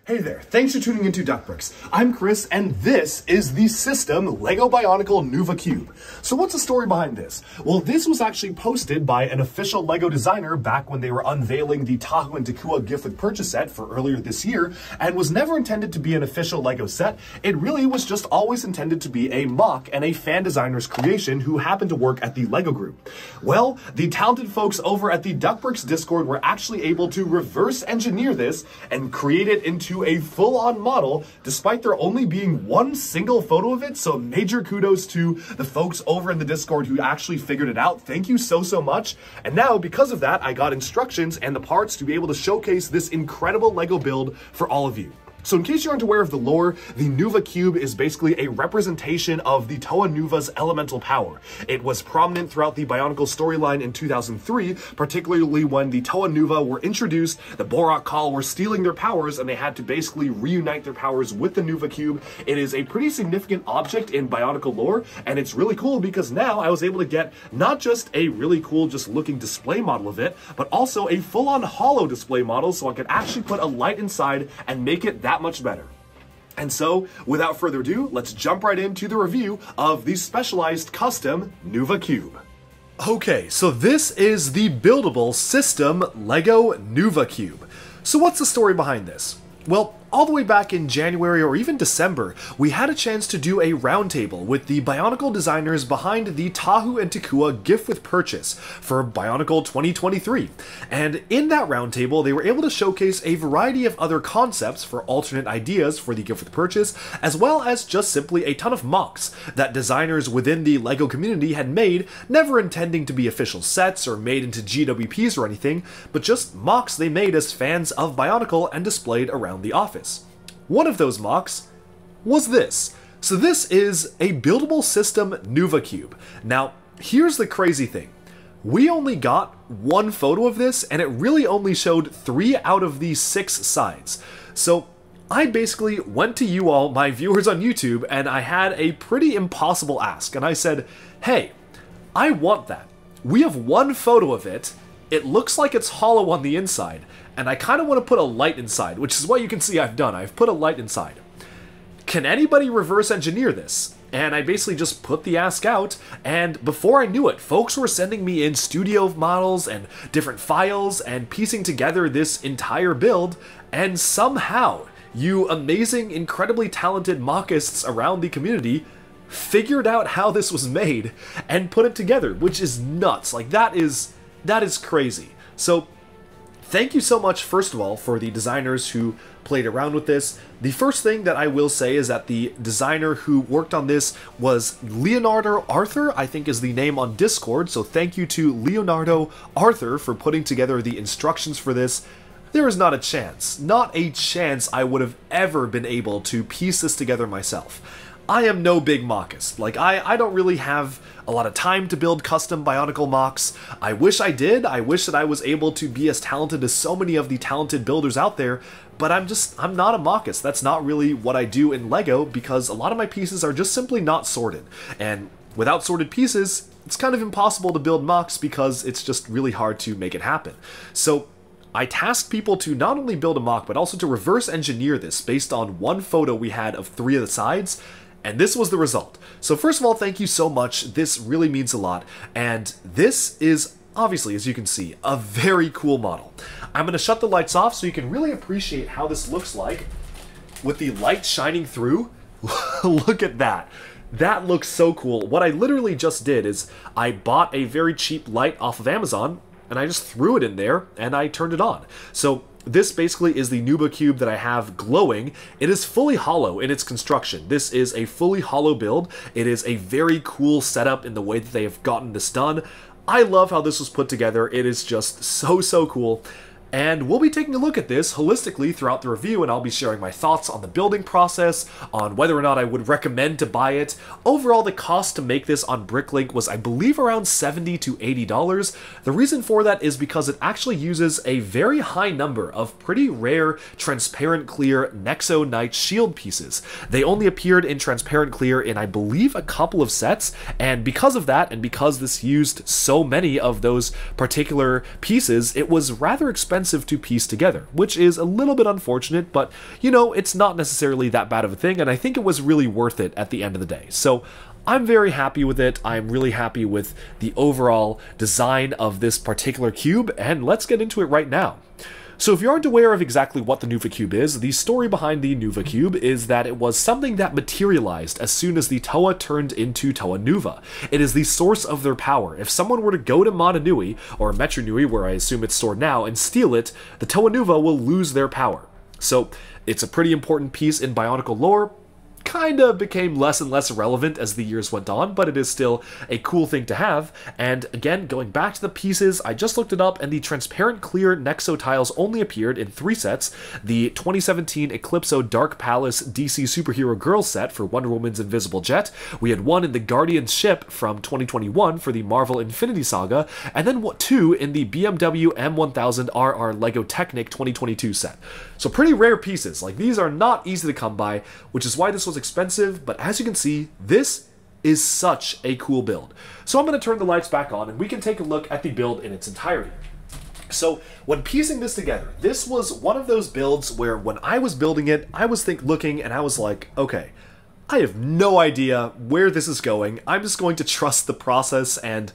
Hey there, thanks for tuning into Duckbricks. I'm Chris, and this is the system LEGO Bionicle Nuva Cube. So what's the story behind this? Well, this was actually posted by an official LEGO designer back when they were unveiling the Tahu and Takua gift with purchase set for earlier this year, and was never intended to be an official LEGO set. It really was just always intended to be a mock and a fan designer's creation who happened to work at the LEGO group. Well, the talented folks over at the Duckbricks Discord were actually able to reverse engineer this and create it into a full-on model, despite there only being one single photo of it. So major kudos to the folks over in the Discord who actually figured it out. Thank you so much. And now, because of that, I got instructions and the parts to be able to showcase this incredible LEGO build for all of you. So in case you aren't aware of the lore, the Nuva Cube is basically a representation of the Toa Nuva's elemental power. It was prominent throughout the Bionicle storyline in 2003, particularly when the Toa Nuva were introduced, the Borak Call were stealing their powers, and they had to basically reunite their powers with the Nuva Cube. It is a pretty significant object in Bionicle lore, and it's really cool because now I was able to get not just a really cool just looking display model of it, but also a full-on hollow display model, so I could actually put a light inside and make it that much better. And so, without further ado, let's jump right into the review of the specialized custom Nuva Cube. Okay, so this is the buildable system LEGO Nuva Cube. So what's the story behind this? Well, all the way back in January or even December, we had a chance to do a roundtable with the Bionicle designers behind the Tahu and Takua gift with purchase for Bionicle 2023. And in that roundtable, they were able to showcase a variety of other concepts for alternate ideas for the gift with purchase, as well as just simply a ton of mocks that designers within the LEGO community had made, never intending to be official sets or made into GWPs or anything, but just mocks they made as fans of Bionicle and displayed around the office. One of those mocks was this. So this is a buildable system Nuva Cube. Now, here's the crazy thing. We only got one photo of this, and it really only showed 3 out of the 6 sides. So I basically went to you all, my viewers on YouTube, and I had a pretty impossible ask. And I said, hey, I want that. We have one photo of it. It looks like it's hollow on the inside, and I kind of want to put a light inside, which is what you can see I've done. I've put a light inside. Can anybody reverse engineer this? And I basically just put the ask out, and before I knew it, folks were sending me in studio models and different files and piecing together this entire build, and somehow you amazing, incredibly talented mockists around the community figured out how this was made and put it together, which is nuts. Like, that is crazy. So thank you so much, first of all, for the designers who played around with this. The first thing that I will say is that the designer who worked on this was LeonardoArthur, I think is the name on Discord, so thank you to LeonardoArthur for putting together the instructions for this. There is not a chance I would have ever been able to piece this together myself. I am no big mockist. Like, I don't really have a lot of time to build custom Bionicle mocks. I wish I did. I wish that I was able to be as talented as so many of the talented builders out there, but I'm not a mockist. That's not really what I do in LEGO, because a lot of my pieces are just simply not sorted. And without sorted pieces, it's kind of impossible to build mocks because it's just really hard to make it happen. So I tasked people to not only build a mock, but also to reverse engineer this based on one photo we had of 3 of the sides. And this was the result. So first of all, thank you so much. This really means a lot. And this is, obviously, as you can see, a very cool model. I'm going to shut the lights off so you can really appreciate how this looks like with the light shining through. Look at that. That looks so cool. What I literally just did is I bought a very cheap light off of Amazon, and I just threw it in there and I turned it on. So this basically is the Nuva Cube that I have glowing. It is fully hollow in its construction. This is a fully hollow build. It is a very cool setup in the way that they have gotten this done. I love how this was put together. It is just so cool. And we'll be taking a look at this holistically throughout the review, and I'll be sharing my thoughts on the building process, on whether or not I would recommend to buy it. Overall, the cost to make this on Bricklink was, I believe, around $70 to $80. The reason for that is because it actually uses a very high number of pretty rare transparent clear Nexo Knight shield pieces. They only appeared in transparent clear in, I believe, a couple of sets, and because of that, and because this used so many of those particular pieces, it was rather expensive expensive to piece together, which is a little bit unfortunate, but you know, it's not necessarily that bad of a thing, and I think it was really worth it at the end of the day. So I'm very happy with it. I'm really happy with the overall design of this particular cube, and let's get into it right now. So if you aren't aware of exactly what the Nuva Cube is, the story behind the Nuva Cube is that it was something that materialized as soon as the Toa turned into Toa Nuva. It is the source of their power. If someone were to go to Mana Nui, or Metru Nui, where I assume it's stored now, and steal it, the Toa Nuva will lose their power. So it's a pretty important piece in Bionicle lore. Kind of became less and less relevant as the years went on, but it is still a cool thing to have. And again, going back to the pieces, I just looked it up, and the transparent clear Nexo tiles only appeared in 3 sets. The 2017 Eclipso Dark Palace DC Superhero Girl set for Wonder Woman's Invisible Jet. We had 1 in the Guardian ship from 2021 for the Marvel Infinity Saga, and then 2 in the BMW M1000RR Lego Technic 2022 set. So pretty rare pieces. Like, these are not easy to come by, which is why this was expensive, but as you can see, this is such a cool build. So I'm going to turn the lights back on and we can take a look at the build in its entirety. So when piecing this together, this was one of those builds where when I was building it, I was looking and I was like, okay, I have no idea where this is going. I'm just going to trust the process, and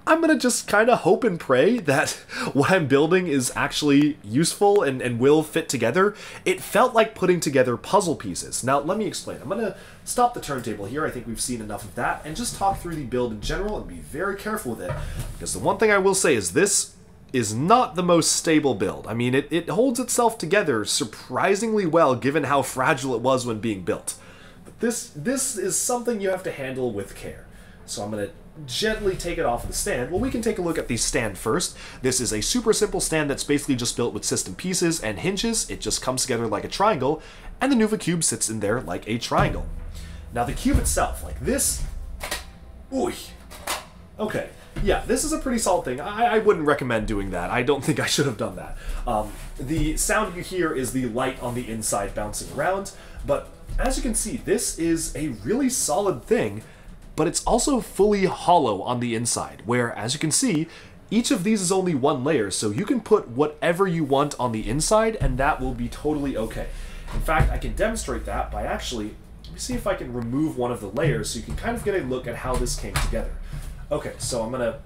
I'm gonna just kind of hope and pray that what I'm building is actually useful and will fit together. It felt like putting together puzzle pieces. Now, let me explain. I'm gonna stop the turntable here. I think we've seen enough of that, and just talk through the build in general and be very careful with it. Because the one thing I will say is this is not the most stable build. I mean, it holds itself together surprisingly well given how fragile it was when being built. But this is something you have to handle with care. So I'm gonna gently take it off of the stand. Well, we can take a look at the stand first. This is a super simple stand that's basically just built with system pieces and hinges. It just comes together like a triangle, and the Nuva Cube sits in there like a triangle. Now the cube itself, like this, ooh, okay, yeah, this is a pretty solid thing. I wouldn't recommend doing that. I don't think I should have done that. The sound you hear is the light on the inside bouncing around, but as you can see, this is a really solid thing, but it's also fully hollow on the inside, where, as you can see, each of these is only 1 layer, so you can put whatever you want on the inside, and that will be totally okay. In fact, I can demonstrate that by actually, let me see if I can remove one of the layers so you can kind of get a look at how this came together. Okay, so I'm gonna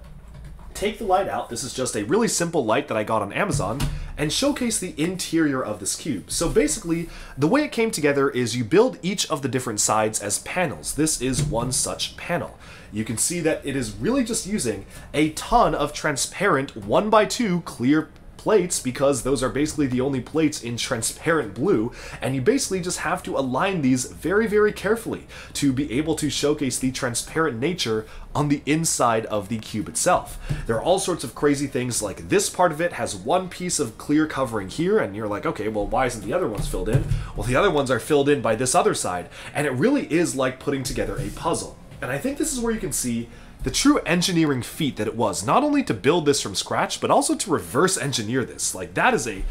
take the light out. This is just a really simple light that I got on Amazon, and showcase the interior of this cube. So basically, the way it came together is you build each of the different sides as panels. This is one such panel. You can see that it is really just using a ton of transparent 1x2 clear plates, because those are basically the only plates in transparent blue, and you basically just have to align these very, very carefully to be able to showcase the transparent nature on the inside of the cube itself. There are all sorts of crazy things, like this part of it has 1 piece of clear covering here, and you're like, okay, well, why isn't the other ones filled in? Well, the other ones are filled in by this other side, and it really is like putting together a puzzle. And I think this is where you can see the true engineering feat that it was, not only to build this from scratch, but also to reverse engineer this. Like, that is a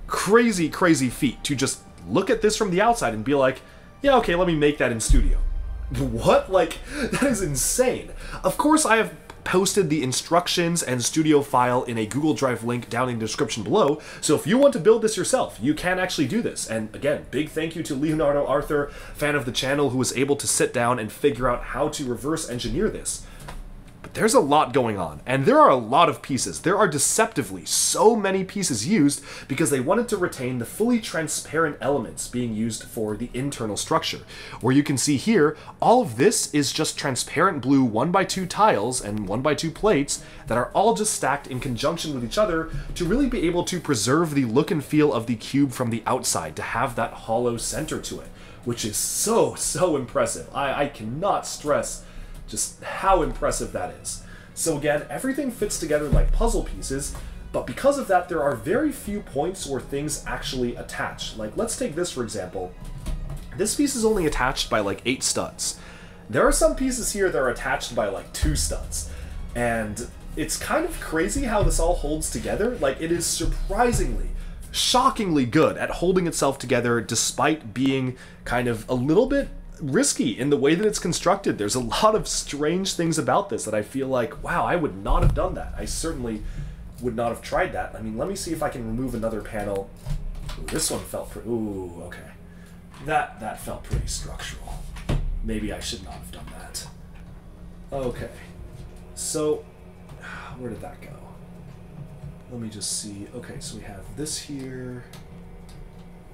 crazy, crazy feat, to just look at this from the outside and be like, yeah, okay, let me make that in studio. What? Like, that is insane. Of course, I have posted the instructions and studio file in a Google Drive link down in the description below, so if you want to build this yourself, you can actually do this. And again, big thank you to LeonardoArthur, fan of the channel, who was able to sit down and figure out how to reverse engineer this. But there's a lot going on, and there are a lot of pieces. There are deceptively so many pieces used because they wanted to retain the fully transparent elements being used for the internal structure. Where you can see here, all of this is just transparent blue 1x2 tiles and 1x2 plates that are all just stacked in conjunction with each other to really be able to preserve the look and feel of the cube from the outside, to have that hollow center to it, which is so, so impressive. I cannot stress just how impressive that is. So again, everything fits together like puzzle pieces, but because of that, there are very few points where things actually attach. Like, let's take this for example. This piece is only attached by like 8 studs. There are some pieces here that are attached by like 2 studs. And it's kind of crazy how this all holds together. Like, it is surprisingly, shockingly good at holding itself together despite being kind of a little bit risky in the way that it's constructed. There's a lot of strange things about this that I feel like, wow, I would not have done that. I certainly would not have tried that. I mean, let me see if I can remove another panel. Ooh, this one felt pretty... Ooh, okay. That felt pretty structural. Maybe I should not have done that. Okay. So, where did that go? Let me just see. Okay, so we have this here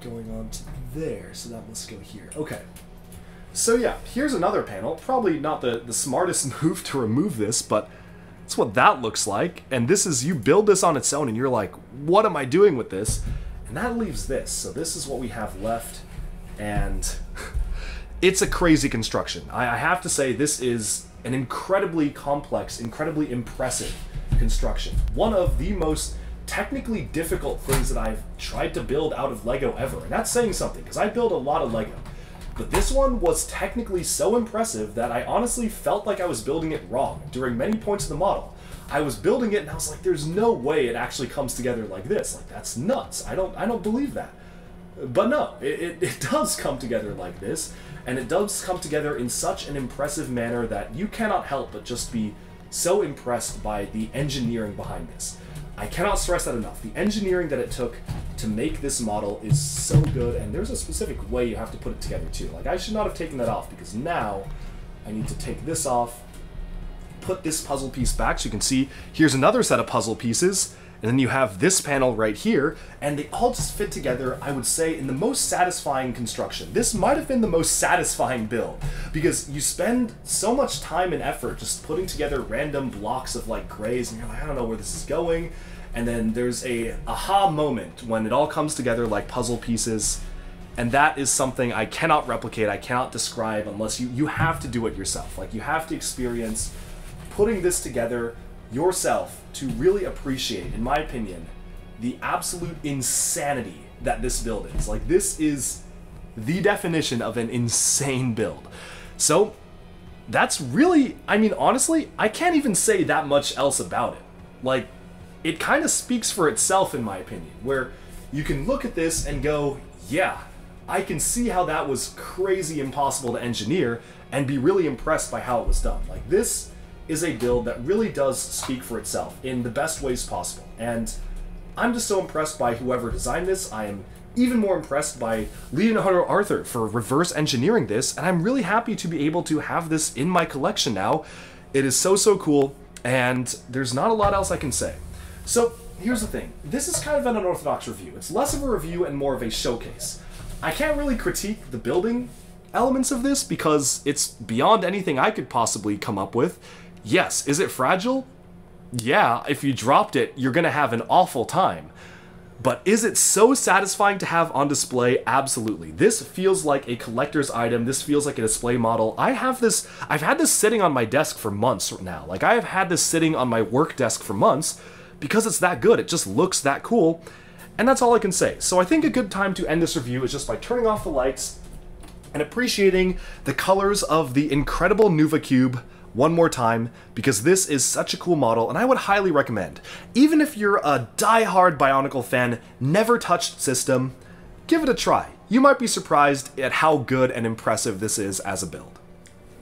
going on to there, so that must go here. Okay. So yeah, here's another panel. Probably not the smartest move to remove this, but that's what that looks like. And this is, you build this on its own and you're like, what am I doing with this? And that leaves this. So this is what we have left. And it's a crazy construction. I have to say, this is an incredibly complex, incredibly impressive construction. One of the most technically difficult things that I've tried to build out of Lego ever. And that's saying something, because I build a lot of Lego. But this one was technically so impressive that I honestly felt like I was building it wrong during many points of the model. I was building it and I was like, there's no way it actually comes together like this. Like, that's nuts. I don't believe that. But no, it does come together like this, and it does come together in such an impressive manner that you cannot help but just be so impressed by the engineering behind this. I cannot stress that enough. The engineering that it took to make this model is so good, and there's a specific way you have to put it together too. Like, I should not have taken that off, because now I need to take this off, put this puzzle piece back, so you can see here's another set of puzzle pieces, and then you have this panel right here, and they all just fit together, I would say, in the most satisfying construction. This might have been the most satisfying build, because you spend so much time and effort just putting together random blocks of like grays, and you're like, I don't know where this is going, and then there's a aha moment when it all comes together like puzzle pieces, and that is something I cannot replicate, I cannot describe, unless you have to do it yourself. Like, you have to experience putting this together yourself to really appreciate, in my opinion, the absolute insanity that this build is. Like, this is the definition of an insane build. So that's really, I mean, honestly, I can't even say that much else about it. Like, it kind of speaks for itself, in my opinion, where you can look at this and go, yeah, I can see how that was crazy impossible to engineer, and be really impressed by how it was done. Like, this is a build that really does speak for itself in the best ways possible. And I'm just so impressed by whoever designed this. I am even more impressed by LeonardoArthur for reverse engineering this, and I'm really happy to be able to have this in my collection now. It is so, so cool, and there's not a lot else I can say. So here's the thing. This is kind of an unorthodox review. It's less of a review and more of a showcase. I can't really critique the building elements of this because it's beyond anything I could possibly come up with. Yes, is it fragile? Yeah, if you dropped it, you're gonna have an awful time. But is it so satisfying to have on display? Absolutely. This feels like a collector's item. This feels like a display model. I've had this sitting on my desk for months now. Like, I have had this sitting on my work desk for months because it's that good. It just looks that cool. And that's all I can say. So I think a good time to end this review is just by turning off the lights and appreciating the colors of the incredible Nuva Cube one more time, because this is such a cool model, and I would highly recommend, even if you're a die-hard Bionicle fan, never touched system, give it a try. You might be surprised at how good and impressive this is as a build.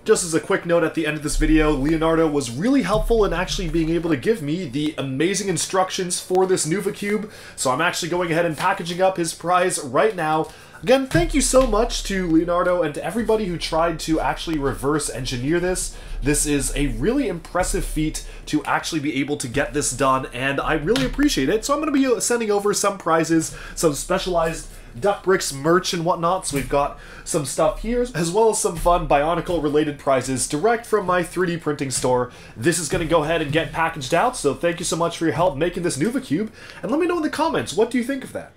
Just as a quick note at the end of this video, Leonardo was really helpful in actually being able to give me the amazing instructions for this Nuva Cube, so I'm actually going ahead and packaging up his prize right now. Again, thank you so much to Leonardo and to everybody who tried to actually reverse engineer this. This is a really impressive feat to actually be able to get this done, and I really appreciate it. So I'm going to be sending over some prizes, some specialized Duck Bricks merch and whatnot. So we've got some stuff here, as well as some fun Bionicle related prizes direct from my 3D printing store. This is going to go ahead and get packaged out, so thank you so much for your help making this Nuva Cube, and let me know in the comments, what do you think of that?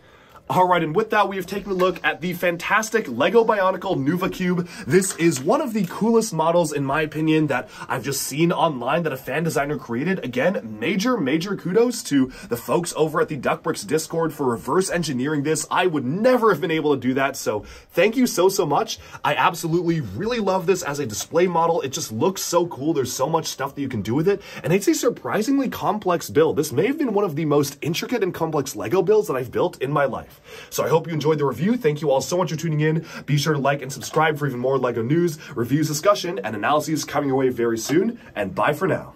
Alright, and with that, we have taken a look at the fantastic Lego Bionicle Nuva Cube. This is one of the coolest models, in my opinion, that I've just seen online that a fan designer created. Again, major kudos to the folks over at the Duck Bricks Discord for reverse engineering this. I would never have been able to do that, so thank you so much. I absolutely really love this as a display model. It just looks so cool. There's so much stuff that you can do with it, and it's a surprisingly complex build. This may have been one of the most intricate and complex Lego builds that I've built in my life. So I hope you enjoyed the review. Thank you all so much for tuning in. Be sure to like and subscribe for even more LEGO news, reviews, discussion, and analyses coming your way very soon. And bye for now.